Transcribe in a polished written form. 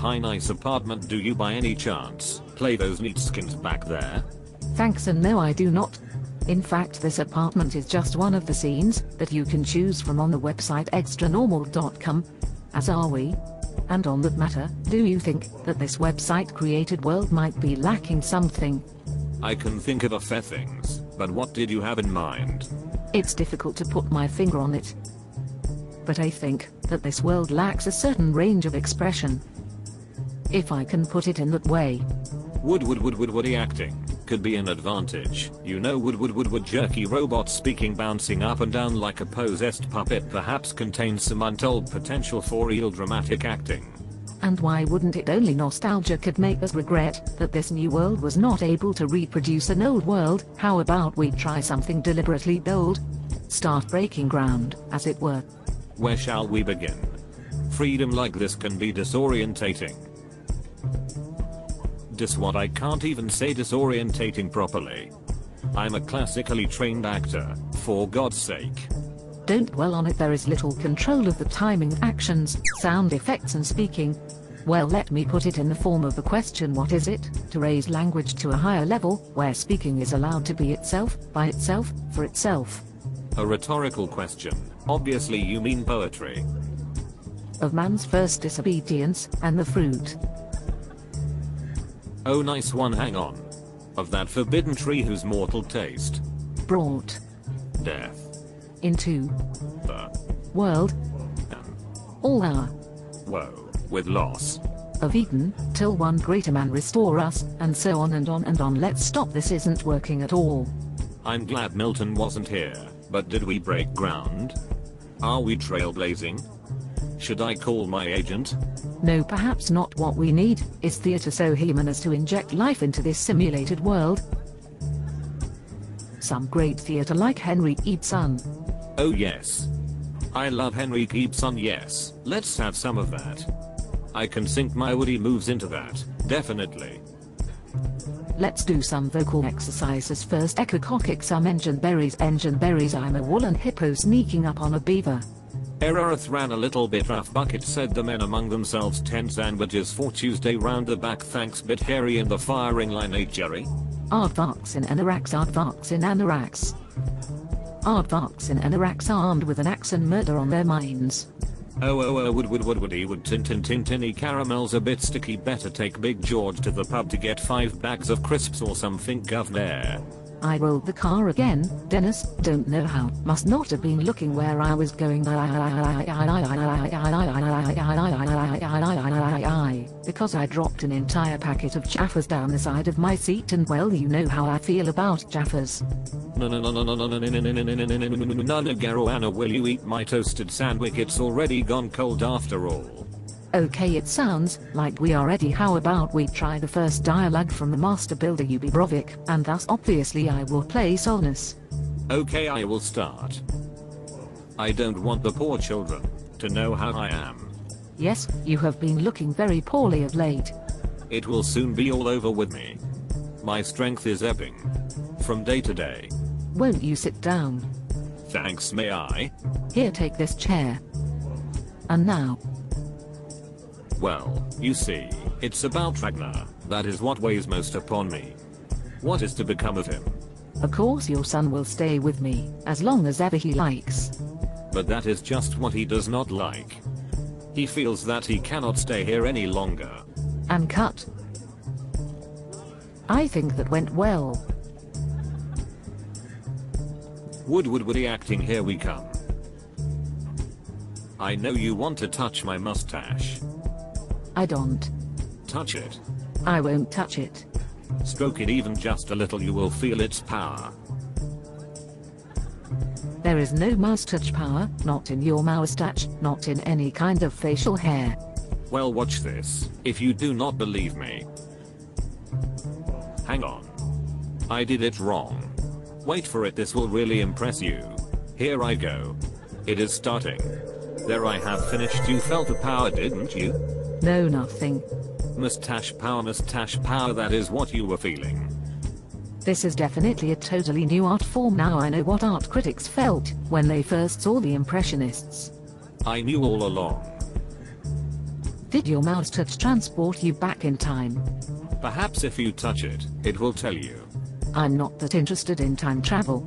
Hi, nice apartment. Do you by any chance play those neat skins back there? Thanks and no, I do not. In fact, this apartment is just one of the scenes that you can choose from on the website xtranormal.com. As are we. And on that matter, do you think that this website created world might be lacking something? I can think of a fair things, but what did you have in mind? It's difficult to put my finger on it. But I think that this world lacks a certain range of expression. If I can put it in that way. Woody acting could be an advantage. You know, would jerky robot speaking bouncing up and down like a possessed puppet perhaps contains some untold potential for real dramatic acting. And why wouldn't it? Only nostalgia could make us regret that this new world was not able to reproduce an old world. How about we try something deliberately bold? Start breaking ground, as it were. Where shall we begin? Freedom like this can be disorientating. What I can't even say disorientating properly. I'm a classically trained actor, for God's sake. Don't dwell on it. There is little control of the timing, actions, sound effects and speaking. Well, let me put it in the form of a question. What is it to raise language to a higher level, where speaking is allowed to be itself, by itself, for itself? A rhetorical question. Obviously you mean poetry. Of man's first disobedience, and the fruit. Oh, nice one. Hang on. Of that forbidden tree whose mortal taste brought death into the world, and all our woe with loss of Eden, till one greater man restore us, and so on and on and on. Let's stop, this isn't working at all. I'm glad Milton wasn't here, but did we break ground? Are we trailblazing? Should I call my agent? No, perhaps not. What we need is theatre so human as to inject life into this simulated world. Some great theatre like Henry Ibsen. Oh yes. I love Henry Ibsen, yes. Let's have some of that. I can sink my woody moves into that, definitely. Let's do some vocal exercises first. Echo some engine berries. I'm a woolen hippo sneaking up on a beaver. Errorth ran a little bit rough bucket, said the men among themselves. 10 sandwiches for Tuesday round the back, thanks. Bit hairy in the firing line, Jerry. Aardvarks in anoraks. Aardvarks in anoraks. Aardvarks in anoraks armed with an axe and murder on their minds. Would tinny caramels a bit sticky. Better take Big George to the pub to get 5 bags of crisps or something, governor. I rolled the car again, Dennis, don't know how, must not have been looking where I was going. Because I dropped an entire packet of Jaffas down the side of my seat, and well, you know how I feel about Jaffas. Garoana, will you eat my toasted sandwich? It's already gone cold after all. Okay, it sounds like we are ready. How about we try the first dialogue from the master builder Ubibrovic, and thus obviously I will play Solnus. Okay, I will start. I don't want the poor children to know how I am. Yes, you have been looking very poorly of late. It will soon be all over with me. My strength is ebbing from day to day. Won't you sit down? Thanks, may I? Here, take this chair. And now. Well, you see, it's about Ragnar. That is what weighs most upon me. What is to become of him? Of course your son will stay with me, as long as ever he likes. But that is just what he does not like. He feels that he cannot stay here any longer. And cut. I think that went well. Woody acting, here we come. I know you want to touch my mustache. I don't. Touch it. I won't touch it. Stroke it even just a little, you will feel its power. There is no mustache power, not in your mustache, not in any kind of facial hair. Well, watch this, if you do not believe me. Hang on. I did it wrong. Wait for it, this will really impress you. Here I go. It is starting. There, I have finished. You felt the power, didn't you? No, nothing. Mustache power, that is what you were feeling. This is definitely a totally new art form. Now I know what art critics felt when they first saw the Impressionists. I knew all along. Did your mouse touch transport you back in time? Perhaps if you touch it, it will tell you. I'm not that interested in time travel.